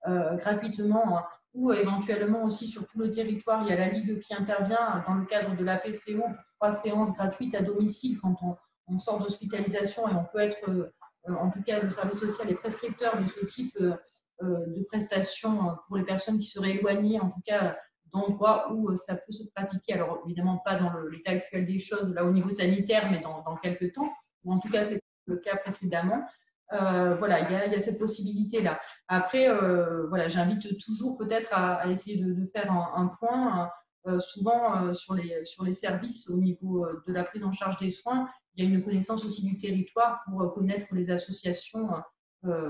B: gratuitement ou éventuellement aussi sur tout le territoire, il y a la Ligue qui intervient dans le cadre de la PCO pour 3 séances gratuites à domicile quand on sort d'hospitalisation, et on peut être, en tout cas le service social est prescripteur de ce type de prestations pour les personnes qui seraient éloignées, en tout cas d'endroits où ça peut se pratiquer. Alors évidemment pas dans l'état actuel des choses, là au niveau sanitaire, mais dans quelques temps, ou en tout cas c'est le cas précédemment. Voilà, il y a cette possibilité-là. Après, voilà, j'invite toujours peut-être à essayer de faire un point. Souvent, sur les services au niveau de la prise en charge des soins, il y a une connaissance aussi du territoire pour connaître les associations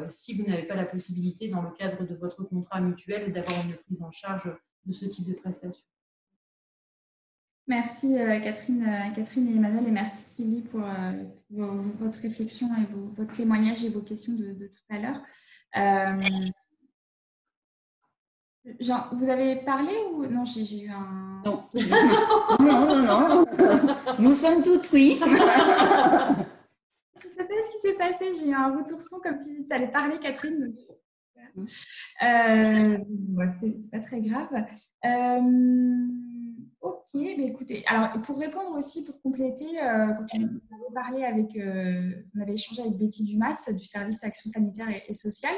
B: si vous n'avez pas la possibilité, dans le cadre de votre contrat mutuel, d'avoir une prise en charge de ce type de prestations.
A: Merci Catherine et Emmanuel, et merci Sylvie pour votre réflexion et votre témoignage et vos questions de tout à l'heure. Jean, vous avez parlé ou non? J'ai eu un…
C: Non, non. Nous sommes toutes oui.
A: Je ne sais pas ce qui s'est passé. J'ai eu un retour son comme si tu allais parler, Catherine. Ouais, c'est pas très grave. Ok, mais écoutez, alors pour répondre aussi, pour compléter, quand on avait parlé avec, on avait échangé avec Betty Dumas du service Action sanitaire et sociale.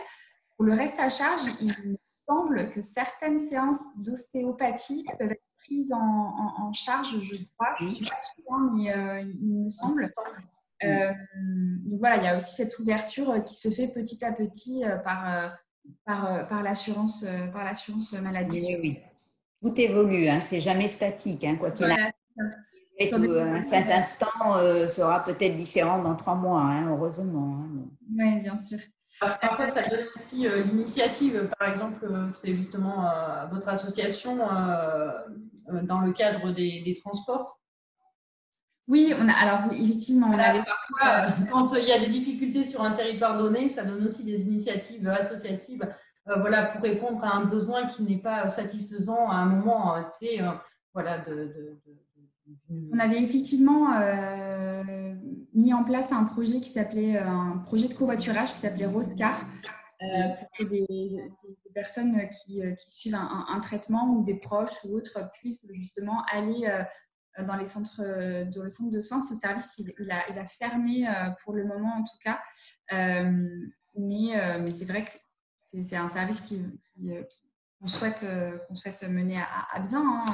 A: Pour le reste à charge, il me semble que certaines séances d'ostéopathie peuvent être prises en charge, je crois. Je ne suis pas sûre, mais il me semble. Donc voilà, il y a aussi cette ouverture qui se fait petit à petit par l'assurance maladie.
C: Oui. Tout évolue, hein, c'est jamais statique, hein, quoi qu'il arrive. Un certain instant sera peut-être différent dans 3 mois, hein, heureusement. Hein.
A: Oui, bien sûr.
B: Parfois, ça donne aussi l'initiative. Par exemple, c'est justement votre association dans le cadre des transports.
A: Oui, alors effectivement, on avait
B: parfois, quand il y a des difficultés sur un territoire donné, ça donne aussi des initiatives associatives voilà, pour répondre à un besoin qui n'est pas satisfaisant à un moment voilà,
A: On avait effectivement mis en place un projet qui s'appelait un projet de covoiturage qui s'appelait Roscar pour que des personnes qui suivent un traitement ou des proches ou autres puissent justement aller dans le centre de soins. Ce service, il a fermé pour le moment en tout cas, mais c'est vrai que c'est un service qu'on souhaite mener à bien.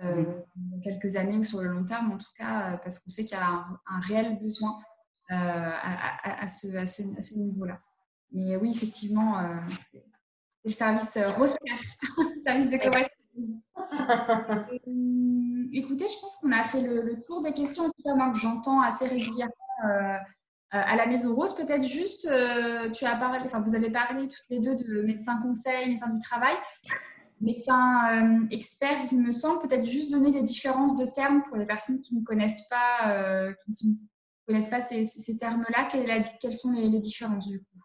A: Dans quelques années ou sur le long terme, en tout cas, parce qu'on sait qu'il y a un réel besoin à ce niveau-là. Mais oui, effectivement, c'est le service Roscar, le service de covoiturage. Écoutez, je pense qu'on a fait le tour des questions, en tout cas moi que j'entends assez régulièrement à la Maison Rose. Peut-être juste, vous avez parlé toutes les deux de médecins conseils, médecins du travail. Médecin expert, il me semble, peut-être juste donner les différences de termes pour les personnes qui ne connaissent pas, ces termes-là. Quelles sont les différences du coup?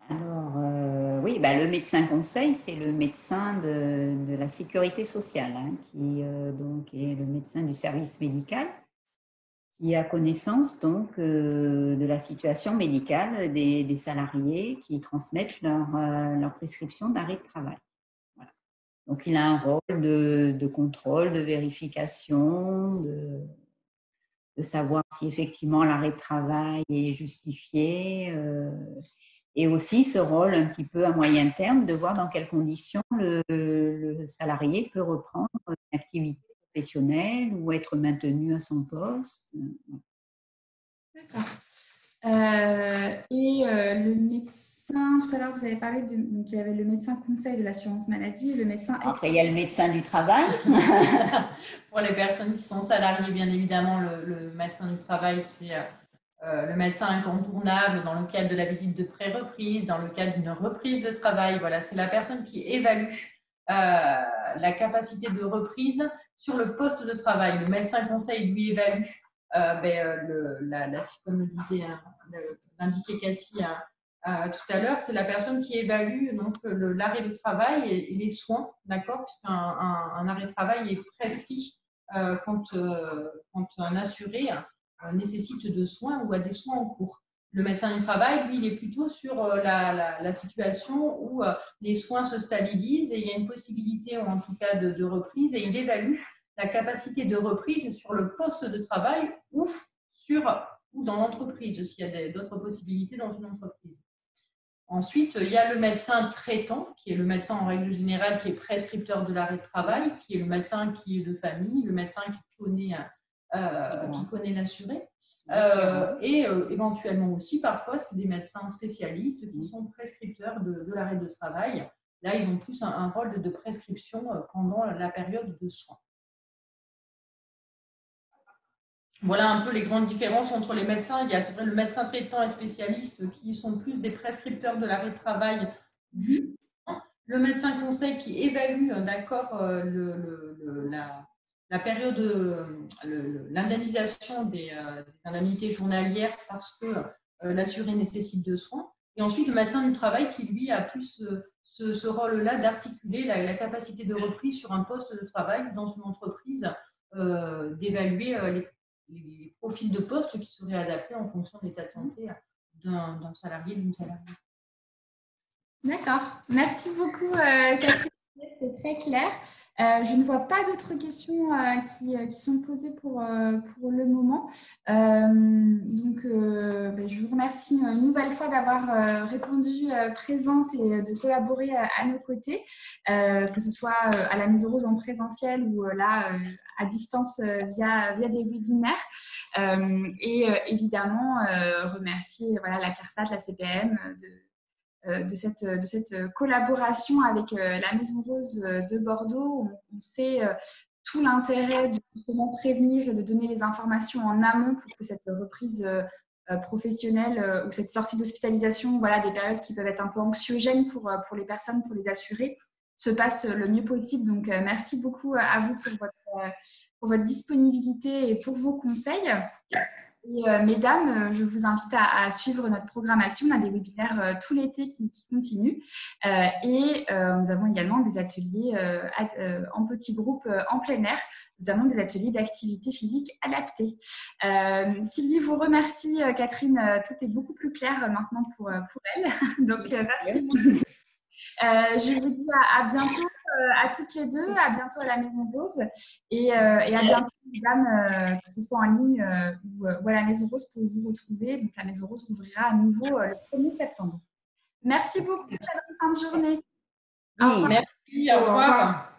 C: Alors, oui, le médecin conseil, c'est le médecin de la sécurité sociale, hein, qui donc est le médecin du service médical, qui a connaissance donc de la situation médicale des salariés qui transmettent leur prescription d'arrêt de travail. Voilà. Donc, il a un rôle de contrôle, de vérification, de savoir si effectivement l'arrêt de travail est justifié et aussi ce rôle un petit peu à moyen terme de voir dans quelles conditions le salarié peut reprendre une activité professionnelle ou être maintenu à son poste.
A: D'accord. Le médecin, tout à l'heure vous avez parlé donc il y avait le médecin conseil de l'assurance maladie et le médecin expert.
C: Après, il y a le médecin du travail.
B: Pour les personnes qui sont salariées, bien évidemment, le médecin du travail, c'est le médecin incontournable dans le cadre de la visite de pré-reprise, dans le cadre d'une reprise de travail. Voilà, c'est la personne qui évalue la capacité de reprise sur le poste de travail. Le médecin conseil lui évalue, comme le disait, l'indiquait Cathy tout à l'heure, c'est la personne qui évalue donc l'arrêt de travail et les soins, d'accord, puisqu'un arrêt de travail est prescrit quand un assuré nécessite de soins ou a des soins en cours. Le médecin du travail, lui, il est plutôt sur la situation où les soins se stabilisent et il y a une possibilité, en tout cas, de reprise, et il évalue la capacité de reprise sur le poste de travail ou dans l'entreprise, s'il y a d'autres possibilités dans une entreprise. Ensuite, il y a le médecin traitant, qui est le médecin en règle générale qui est prescripteur de l'arrêt de travail, qui est le médecin qui est de famille, le médecin qui connaît l'assuré. Éventuellement aussi, parfois, c'est des médecins spécialistes qui sont prescripteurs de l'arrêt de travail. Là, ils ont plus un rôle de prescription pendant la période de soins. Voilà un peu les grandes différences entre les médecins. Il y a, c'est vrai, le médecin traitant et spécialiste qui sont plus des prescripteurs de l'arrêt de travail le médecin conseil qui évalue d'accord la période, l'indemnisation des indemnités journalières parce que l'assuré nécessite de soins. Et ensuite, le médecin du travail qui, lui, a plus ce rôle-là d'articuler la capacité de reprise sur un poste de travail dans une entreprise, d'évaluer les profils de poste qui seraient adaptés en fonction de l'état de santé d'un salarié, d'une salariée.
A: D'accord. Merci beaucoup, Catherine. C'est très clair. Je ne vois pas d'autres questions qui sont posées pour le moment. Je vous remercie une nouvelle fois d'avoir répondu présente et de collaborer à nos côtés, que ce soit à la Maison Rose en présentiel ou là à distance via des webinaires. Évidemment, remercier la CARSAT, la CPM de cette collaboration avec la Maison Rose de Bordeaux. On sait tout l'intérêt de justement prévenir et de donner les informations en amont pour que cette reprise professionnelle ou cette sortie d'hospitalisation, des périodes qui peuvent être un peu anxiogènes pour les personnes, pour les assurés, se passe le mieux possible. Donc, merci beaucoup à vous pour votre disponibilité et pour vos conseils. Et, mesdames, je vous invite à suivre notre programmation. On a des webinaires tout l'été qui continuent. Nous avons également des ateliers en petits groupes en plein air, notamment des ateliers d'activité physique adaptée. Sylvie vous remercie. Catherine, tout est beaucoup plus clair maintenant pour elle. Donc, merci beaucoup. Je vous dis à bientôt à toutes les deux, à bientôt à la Maison Rose et à bientôt, mesdames, que ce soit en ligne ou à la Maison Rose pour vous retrouver. Donc, la Maison Rose ouvrira à nouveau le 1er septembre. Merci beaucoup, bonne fin de journée.
B: Merci, au revoir.